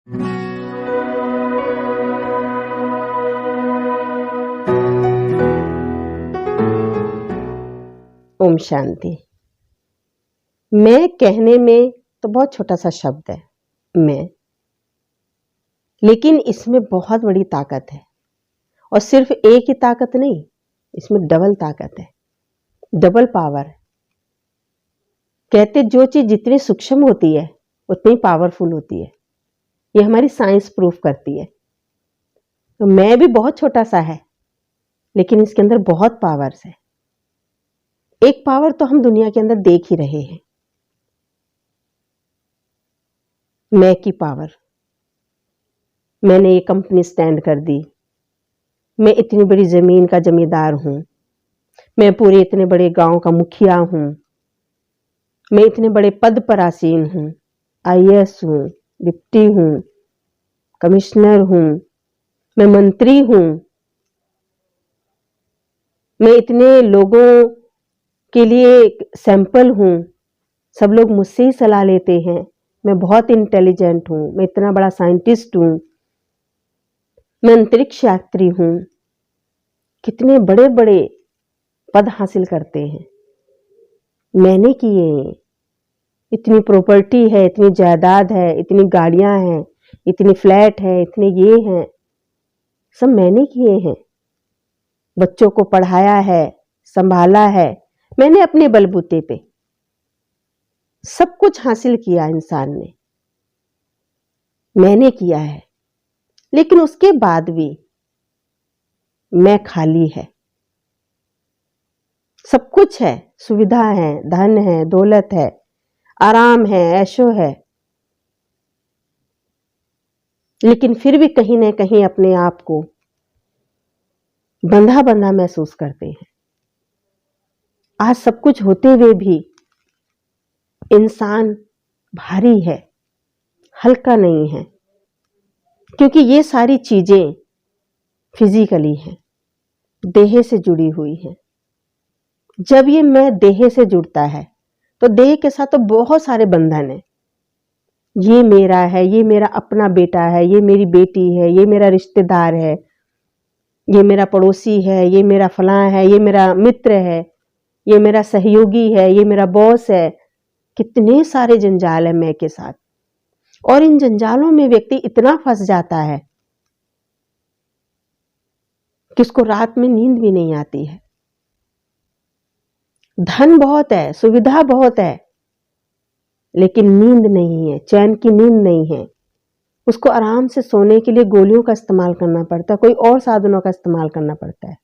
ओम शांति। मैं कहने में तो बहुत छोटा सा शब्द है, मैं, लेकिन इसमें बहुत बड़ी ताकत है। और सिर्फ एक ही ताकत नहीं, इसमें डबल ताकत है, डबल पावर। कहते जो चीज जितनी सूक्ष्म होती है उतनी पावरफुल होती है। ये हमारी साइंस प्रूफ करती है। तो मैं भी बहुत छोटा सा है, लेकिन इसके अंदर बहुत पावर्स है। एक पावर तो हम दुनिया के अंदर देख ही रहे हैं, मैं की पावर। मैंने ये कंपनी स्टैंड कर दी, मैं इतनी बड़ी जमीन का जमींदार हूं, मैं पूरे इतने बड़े गांव का मुखिया हूं, मैं इतने बड़े पद पर आसीन हूं, आईएएस हूं, डिप्टी हूं, कमिश्नर हूं, मैं मंत्री हूं, मैं इतने लोगों के लिए सैंपल हूं, सब लोग मुझसे ही सलाह लेते हैं, मैं बहुत इंटेलिजेंट हूं, मैं इतना बड़ा साइंटिस्ट हूं, मैं अंतरिक्ष यात्री हूं। कितने बड़े बड़े पद हासिल करते हैं, मैंने किए हैं। इतनी प्रॉपर्टी है, इतनी जायदाद है, इतनी गाड़ियां हैं, इतनी फ्लैट है, इतने ये हैं, सब मैंने किए हैं। बच्चों को पढ़ाया है, संभाला है, मैंने अपने बलबूते पे सब कुछ हासिल किया। इंसान ने मैंने किया है, लेकिन उसके बाद भी मैं खाली है। सब कुछ है, सुविधा है, धन है, दौलत है, आराम है, ऐशो है, लेकिन फिर भी कहीं ना कहीं अपने आप को बंधा बंधा महसूस करते हैं। आज सब कुछ होते हुए भी इंसान भारी है, हल्का नहीं है, क्योंकि ये सारी चीजें फिजिकली हैं, देह से जुड़ी हुई हैं। जब ये मैं देह से जुड़ता है तो देह के साथ तो बहुत सारे बंधन है। ये मेरा है, ये मेरा अपना बेटा है, ये मेरी बेटी है, ये मेरा रिश्तेदार है, ये मेरा पड़ोसी है, ये मेरा फलां है, ये मेरा मित्र है, ये मेरा सहयोगी है, ये मेरा बॉस है। कितने सारे जंजाल है मैं के साथ। और इन जंजालों में व्यक्ति इतना फंस जाता है कि उसको रात में नींद भी नहीं आती है। धन बहुत है, सुविधा बहुत है, लेकिन नींद नहीं है, चैन की नींद नहीं है। उसको आराम से सोने के लिए गोलियों का इस्तेमाल करना पड़ता है, कोई और साधनों का इस्तेमाल करना पड़ता है।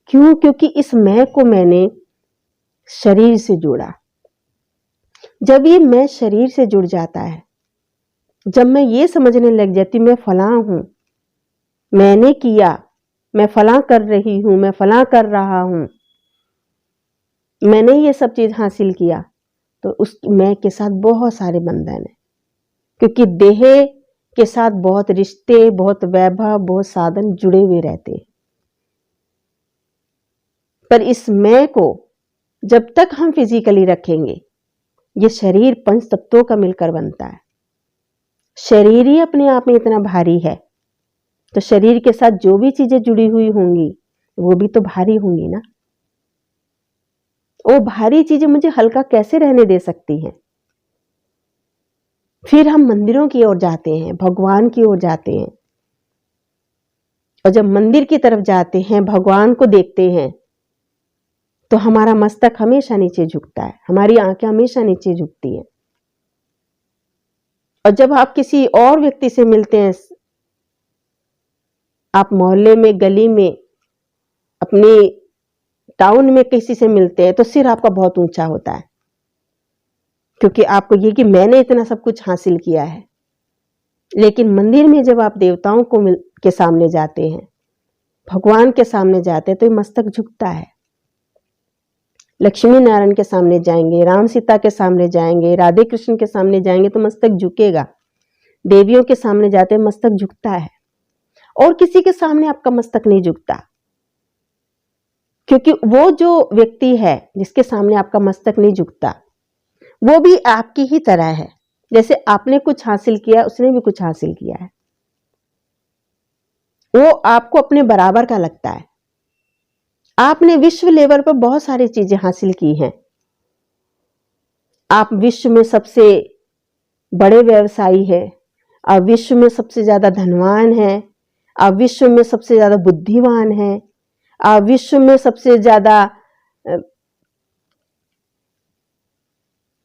क्यों? क्योंकि इस मैं को मैंने शरीर से जोड़ा। जब ये मैं शरीर से जुड़ जाता है, जब मैं ये समझने लग जाती मैं फलां हूं, मैंने किया, मैं फलां कर रही हूं, मैं फलां कर रहा हूं, मैंने ये सब चीज हासिल किया, तो उस मैं के साथ बहुत सारे बंधन है। क्योंकि देह के साथ बहुत रिश्ते, बहुत वैभव, बहुत साधन जुड़े हुए रहते हैं। पर इस मैं को जब तक हम फिजिकली रखेंगे, ये शरीर पंच तत्वों का मिलकर बनता है। शरीर ही अपने आप में इतना भारी है, तो शरीर के साथ जो भी चीजें जुड़ी हुई होंगी वो भी तो भारी होंगी ना। वो भारी चीजें मुझे हल्का कैसे रहने दे सकती हैं? फिर हम मंदिरों की ओर जाते हैं, भगवान की ओर जाते हैं, और जब मंदिर की तरफ जाते हैं, भगवान को देखते हैं, तो हमारा मस्तक हमेशा नीचे झुकता है, हमारी आंखें हमेशा नीचे झुकती हैं। और जब आप किसी और व्यक्ति से मिलते हैं, आप मोहल्ले में, गली में, अपनी टाउन में किसी से मिलते हैं, तो सिर आपका बहुत ऊंचा होता है, क्योंकि आपको ये कि मैंने इतना सब कुछ हासिल किया है। लेकिन मंदिर में जब आप देवताओं को के सामने जाते हैं, भगवान के सामने जाते हैं, तो ये मस्तक झुकता है। लक्ष्मी नारायण के सामने जाएंगे, राम सीता के सामने जाएंगे, राधे कृष्ण के सामने जाएंगे, तो मस्तक झुकेगा। देवियों के सामने जाते हैं, मस्तक झुकता है। और किसी के सामने आपका मस्तक नहीं झुकता, क्योंकि वो जो व्यक्ति है जिसके सामने आपका मस्तक नहीं झुकता, वो भी आपकी ही तरह है। जैसे आपने कुछ हासिल किया, उसने भी कुछ हासिल किया है, वो आपको अपने बराबर का लगता है। आपने विश्व लेवल पर बहुत सारी चीजें हासिल की हैं। आप विश्व में सबसे बड़े व्यवसायी हैं, आप विश्व में सबसे ज्यादा धनवान हैं, आप विश्व में सबसे ज्यादा बुद्धिमान हैं, आप विश्व में सबसे ज्यादा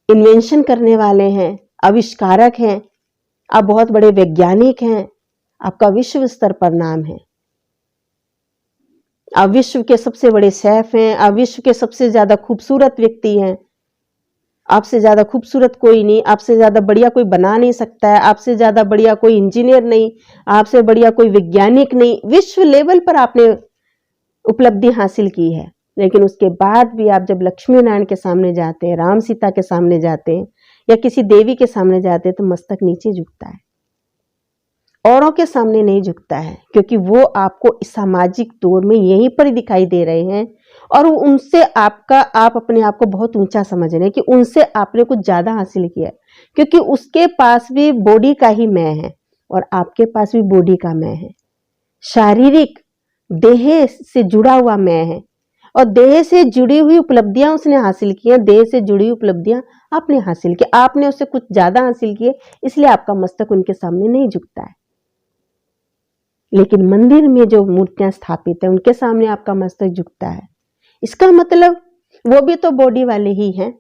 इन्वेंशन करने वाले हैं, आविष्कारक हैं, आप बहुत बड़े वैज्ञानिक हैं, आपका विश्व स्तर पर नाम है। आप विश्व के सबसे बड़े शेफ हैं, आप विश्व के सबसे ज्यादा खूबसूरत व्यक्ति हैं। आपसे ज्यादा खूबसूरत कोई नहीं, आपसे ज्यादा बढ़िया कोई बना नहीं सकता है, आपसे ज्यादा बढ़िया कोई इंजीनियर नहीं, आपसे बढ़िया कोई वैज्ञानिक नहीं। विश्व लेवल पर आपने उपलब्धि हासिल की है, लेकिन उसके बाद भी आप जब लक्ष्मी नारायण के सामने जाते हैं, राम सीता के सामने जाते हैं, या किसी देवी के सामने जाते हैं, तो मस्तक नीचे झुकता है, औरों के सामने नहीं झुकता है, क्योंकि वो आपको इस सामाजिक दौर में यहीं पर दिखाई दे रहे हैं, और उनसे आप अपने आप को बहुत ऊंचा समझ रहे हैं कि उनसे आपने कुछ ज्यादा हासिल किया है, क्योंकि उसके पास भी बॉडी का ही मैं है और आपके पास भी बॉडी का मैं है। शारीरिक देह से जुड़ा हुआ मैं है, और देह से जुड़ी हुई उपलब्धियां उसने हासिल की हैं, देह से जुड़ी उपलब्धियां आपने हासिल की, आपने उससे कुछ ज्यादा हासिल किए, इसलिए आपका मस्तक उनके सामने नहीं झुकता है। लेकिन मंदिर में जो मूर्तियां स्थापित है, उनके सामने आपका मस्तक झुकता है। इसका मतलब वो भी तो बॉडी वाले ही हैं।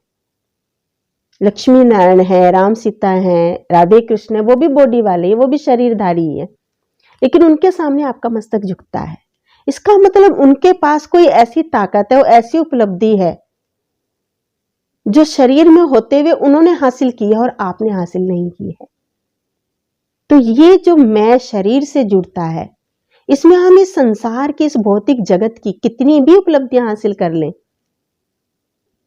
लक्ष्मी नारायण है, राम सीता है, राधे कृष्ण है, वो भी बॉडी वाले हैं, वो भी शरीरधारी है, लेकिन उनके सामने आपका मस्तक झुकता है। इसका मतलब उनके पास कोई ऐसी ताकत है, वो ऐसी उपलब्धि है जो शरीर में होते हुए उन्होंने हासिल की है और आपने हासिल नहीं की है। तो ये जो मैं शरीर से जुड़ता है, इसमें हम इस संसार की, इस भौतिक जगत की कितनी भी उपलब्धियां हासिल कर लें,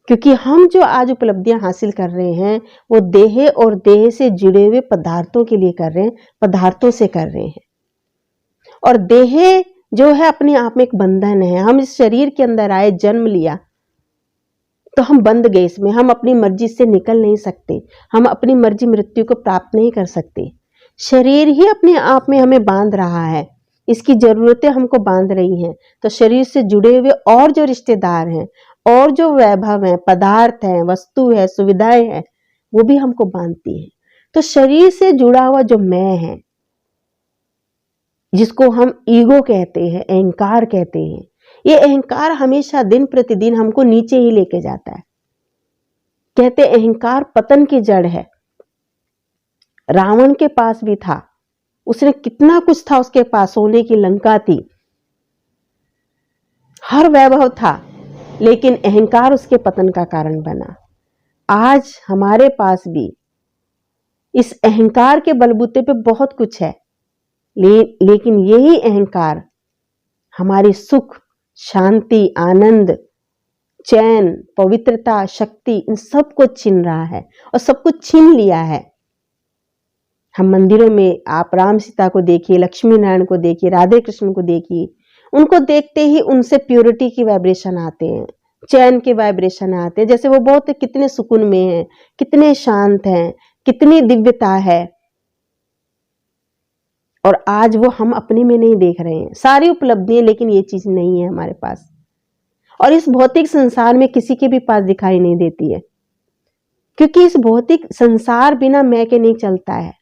क्योंकि हम जो आज उपलब्धियां हासिल कर रहे हैं वो देह और देह से जुड़े हुए पदार्थों के लिए कर रहे हैं, पदार्थों से कर रहे हैं। और देह जो है अपने आप में एक बंधन है। हम इस शरीर के अंदर आए, जन्म लिया, तो हम बंध गए इसमें, हम अपनी मर्जी से निकल नहीं सकते, हम अपनी मर्जी मृत्यु को प्राप्त नहीं कर सकते। शरीर ही अपने आप में हमें बांध रहा है, इसकी जरूरतें हमको बांध रही हैं। तो शरीर से जुड़े हुए और जो रिश्तेदार हैं, और जो वैभव है, पदार्थ है, वस्तु है, सुविधाएं हैं, वो भी हमको बांधती है। तो शरीर से जुड़ा हुआ जो मैं है, जिसको हम ईगो कहते हैं, अहंकार कहते हैं, ये अहंकार हमेशा दिन प्रतिदिन हमको नीचे ही लेके जाता है। कहते अहंकार पतन की जड़ है। रावण के पास भी था, उसने कितना कुछ था, उसके पास सोने की लंका थी, हर वैभव था, लेकिन अहंकार उसके पतन का कारण बना। आज हमारे पास भी इस अहंकार के बलबूते पे बहुत कुछ है, लेकिन यही अहंकार हमारी सुख, शांति, आनंद, चैन, पवित्रता, शक्ति, इन सब को छीन रहा है और सब कुछ छीन लिया है। हम मंदिरों में आप राम सीता को देखिए, लक्ष्मी नारायण को देखिए, राधे कृष्ण को देखिए, उनको देखते ही उनसे प्योरिटी की वाइब्रेशन आते हैं, चैन के वाइब्रेशन आते हैं, जैसे वो बहुत कितने सुकून में हैं, कितने शांत हैं, कितनी दिव्यता है। और आज वो हम अपने में नहीं देख रहे हैं, सारी उपलब्धियां, लेकिन ये चीज नहीं है हमारे पास, और इस भौतिक संसार में किसी के भी पास दिखाई नहीं देती है, क्योंकि इस भौतिक संसार बिना मैं के नहीं चलता है,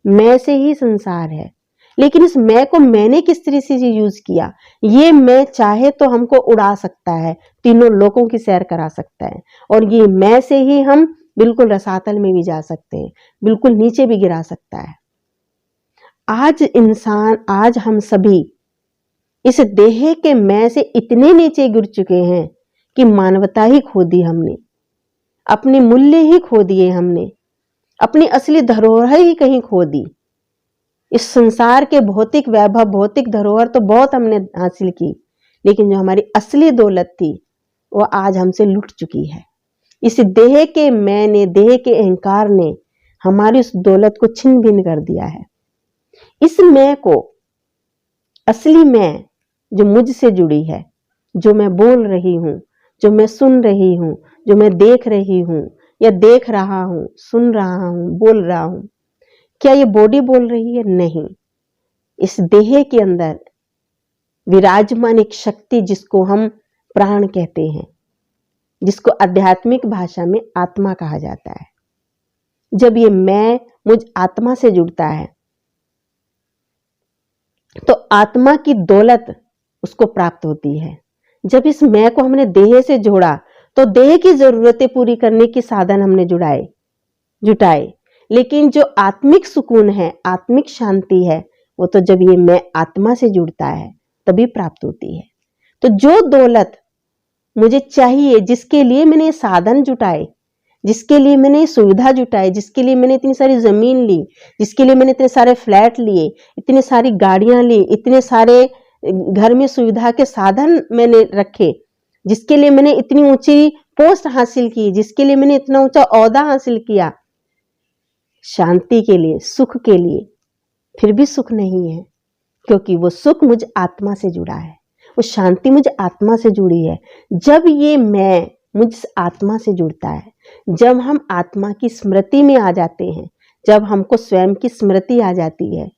मैं से ही संसार है। लेकिन इस मैं को मैंने किस तरह से यूज किया, ये मैं चाहे तो हमको उड़ा सकता है, तीनों लोगों की सैर करा सकता है, और ये मैं से ही हम बिल्कुल रसातल में भी जा सकते हैं, बिल्कुल नीचे भी गिरा सकता है। आज हम सभी इस देह के मैं से इतने नीचे गिर चुके हैं कि मानवता ही खो दी हमने, अपने मूल्य ही खो दिए हमने, अपनी असली धरोहर ही कहीं खो दी। इस संसार के भौतिक वैभव, भौतिक धरोहर तो बहुत हमने हासिल की, लेकिन जो हमारी असली दौलत थी वो आज हमसे लुट चुकी है। इस देह के मैं ने, देह के अहंकार ने हमारी उस दौलत को छिन्न भिन्न कर दिया है। इस मैं को, असली मैं जो मुझसे जुड़ी है, जो मैं बोल रही हूं, जो मैं सुन रही हूं, जो मैं देख रही हूं, या देख रहा हूं, सुन रहा हूं, बोल रहा हूं, क्या ये बॉडी बोल रही है? नहीं। इस देह के अंदर विराजमान एक शक्ति जिसको हम प्राण कहते हैं, जिसको आध्यात्मिक भाषा में आत्मा कहा जाता है। जब ये मैं मुझ आत्मा से जुड़ता है तो आत्मा की दौलत उसको प्राप्त होती है। जब इस मैं को हमने देह से जोड़ा तो देह की जरूरतें पूरी करने के साधन हमने जुटाए, लेकिन जो आत्मिक सुकून है, आत्मिक शांति है, वो तो जब ये मैं आत्मा से जुड़ता है तभी प्राप्त होती है। तो जो दौलत मुझे चाहिए, जिसके लिए मैंने ये साधन जुटाए, जिसके लिए मैंने ये सुविधा जुटाई, जिसके लिए मैंने इतनी सारी जमीन ली, जिसके लिए मैंने इतने सारे फ्लैट लिए, इतनी सारी गाड़ियां ली, इतने सारे घर में सुविधा के साधन मैंने रखे, जिसके लिए मैंने इतनी ऊंची पोस्ट हासिल की, जिसके लिए मैंने इतना ऊंचा ओहदा हासिल किया, शांति के लिए, सुख के लिए, फिर भी सुख नहीं है, क्योंकि वो सुख मुझ आत्मा से जुड़ा है, वो शांति मुझ आत्मा से जुड़ी है। जब ये मैं मुझ आत्मा से जुड़ता है, जब हम आत्मा की स्मृति में आ जाते हैं, जब हमको स्वयं की स्मृति आ जाती है,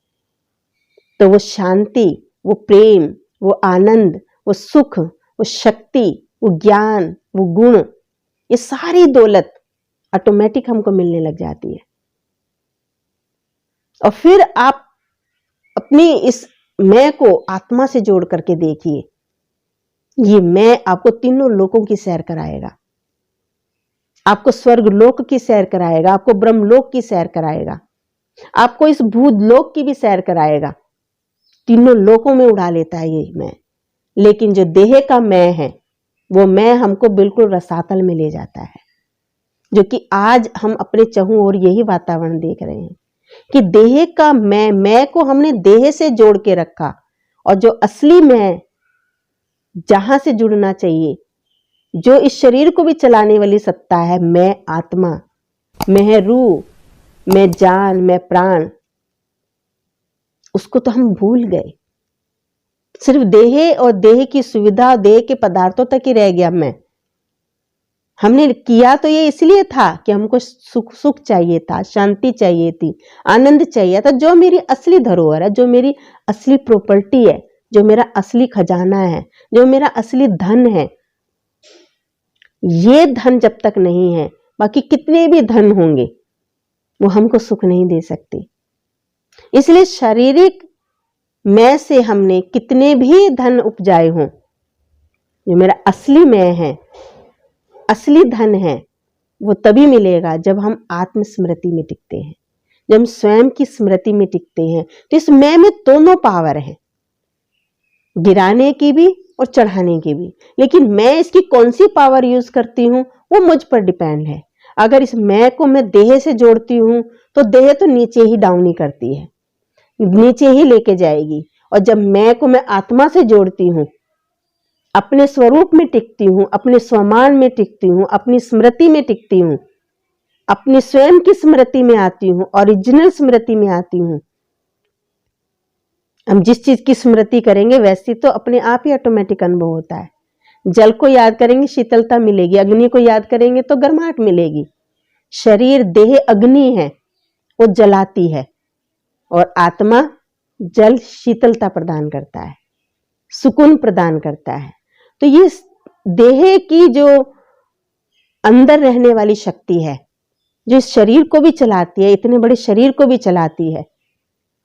तो वो शांति, वो प्रेम, वो आनंद, वो सुख, वो शक्ति, वो ज्ञान, वो गुण, ये सारी दौलत ऑटोमेटिक हमको मिलने लग जाती है। और फिर आप अपनी इस मैं को आत्मा से जोड़ करके देखिए, ये मैं आपको तीनों लोकों की सैर कराएगा, आपको स्वर्ग लोक की सैर कराएगा, आपको ब्रह्मलोक की सैर कराएगा, आपको इस भूत लोक की भी सैर कराएगा। तीनों लोकों में उड़ा लेता है ये मैं। लेकिन जो देह का मैं है, वो मैं हमको बिल्कुल रसातल में ले जाता है, जो कि आज हम अपने चहुं ओर यही वातावरण देख रहे हैं कि देह का मैं को हमने देह से जोड़ के रखा, और जो असली मैं जहां से जुड़ना चाहिए, जो इस शरीर को भी चलाने वाली सत्ता है, मैं आत्मा, मैं रूह, मैं जान, मैं प्राण, उसको तो हम भूल गए। सिर्फ देह और देह की सुविधा, देह के पदार्थों तक ही रह गया मैं। हमने किया तो ये इसलिए था कि हमको सुख चाहिए था, शांति चाहिए थी, आनंद चाहिए था। जो मेरी असली धरोहर है, जो मेरी असली प्रॉपर्टी है, जो मेरा असली खजाना है, जो मेरा असली धन है, ये धन जब तक नहीं है, बाकी कितने भी धन होंगे वो हमको सुख नहीं दे सकते। इसलिए शारीरिक मैं से हमने कितने भी धन उपजाए हों, जो मेरा असली मैं है, असली धन है, वो तभी मिलेगा जब हम आत्म स्मृति में टिकते हैं, जब हम स्वयं की स्मृति में टिकते हैं। तो इस मैं में दोनों पावर है, गिराने की भी और चढ़ाने की भी। लेकिन मैं इसकी कौन सी पावर यूज करती हूं वो मुझ पर डिपेंड है। अगर इस मैं को मैं देह से जोड़ती हूं तो देह तो नीचे ही डाउन ही करती है, नीचे ही लेके जाएगी। और जब मैं को मैं आत्मा से जोड़ती हूं, अपने स्वरूप में टिकती हूं, अपने स्वमान में टिकती हूं, अपनी स्मृति में टिकती हूं, अपनी स्वयं की स्मृति में आती हूं, ओरिजिनल स्मृति में आती हूं। हम जिस चीज की स्मृति करेंगे वैसी तो अपने आप ही ऑटोमेटिक अनुभव होता है। जल को याद करेंगे शीतलता मिलेगी, अग्नि को याद करेंगे तो गर्माहट मिलेगी। शरीर देह अग्नि है, वो जलाती है, और आत्मा जल शीतलता प्रदान करता है, सुकून प्रदान करता है। तो ये देह की जो अंदर रहने वाली शक्ति है, जो इस शरीर को भी चलाती है, इतने बड़े शरीर को भी चलाती है।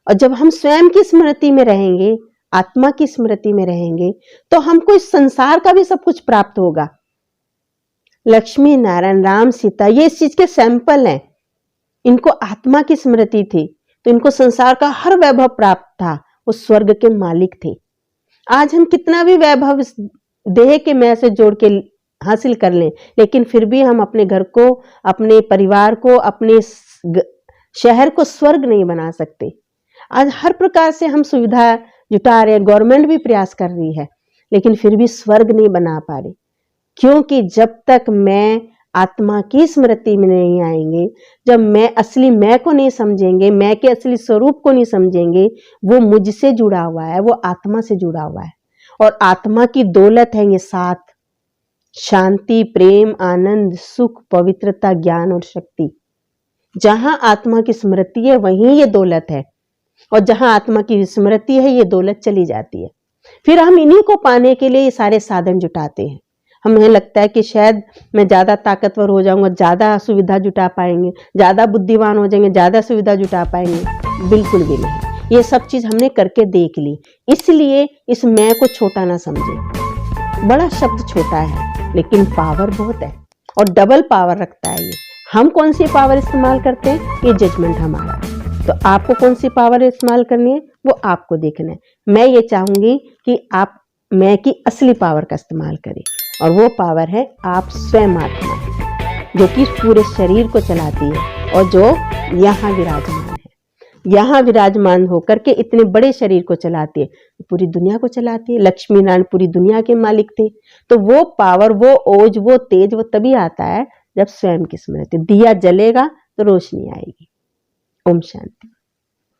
और जब हम स्वयं की स्मृति में रहेंगे, आत्मा की स्मृति में रहेंगे, तो हमको इस संसार का भी सब कुछ प्राप्त होगा। लक्ष्मी नारायण राम सीता ये इस चीज के सैंपल हैं। इनको आत्मा की स्मृति थी तो इनको संसार का हर वैभव प्राप्त था, वो स्वर्ग के मालिक थे। आज हम कितना भी वैभव देह के मैं से जोड़ के हासिल कर लें, लेकिन फिर भी हम अपने घर को, अपने परिवार को, अपने शहर को स्वर्ग नहीं बना सकते। आज हर प्रकार से हम सुविधा जुटा रहे हैं, गवर्नमेंट भी प्रयास कर रही है, लेकिन फिर भी स्वर्ग नहीं बना पा रहे। क्योंकि जब तक मैं आत्मा की स्मृति में नहीं आएंगे, जब मैं असली मैं को नहीं समझेंगे, मैं के असली स्वरूप को नहीं समझेंगे, वो मुझसे जुड़ा हुआ है, वो आत्मा से जुड़ा हुआ है। और आत्मा की दौलत है ये सात, शांति, प्रेम, आनंद, सुख, पवित्रता, ज्ञान और शक्ति। जहां आत्मा की स्मृति है वहीं ये दौलत है, और जहां आत्मा की स्मृति है ये दौलत चली जाती है। फिर हम इन्हीं को पाने के लिए ये सारे साधन जुटाते हैं। हमें लगता है कि शायद मैं ज्यादा ताकतवर हो जाऊंगा, ज्यादा सुविधा जुटा पाएंगे, ज्यादा बुद्धिमान हो जाएंगे, ज्यादा सुविधा जुटा पाएंगे। बिल्कुल भी नहीं। ये सब चीज हमने करके देख ली, इसलिए इस मैं को छोटा ना समझे। बड़ा शब्द छोटा है लेकिन पावर बहुत है, और डबल पावर रखता है ये। हम कौन सी पावर इस्तेमाल करते हैं, ये जजमेंट हमारा है। तो आपको कौन सी पावर इस्तेमाल करनी है वो आपको देखना है। मैं ये चाहूंगी कि आप मैं की असली पावर का इस्तेमाल करें, और वो पावर है आप स्वयं आत्मा, जो कि पूरे शरीर को चलाती है और जो यहाँ विराजमान है। यहाँ विराजमान होकर के इतने बड़े शरीर को चलाती है, पूरी दुनिया को चलाती है। लक्ष्मी नारायण पूरी दुनिया के मालिक थे। तो वो पावर, वो ओज, वो तेज, वो तभी आता है जब स्वयं की स्मृति। दिया जलेगा तो रोशनी आएगी। ओम शांति।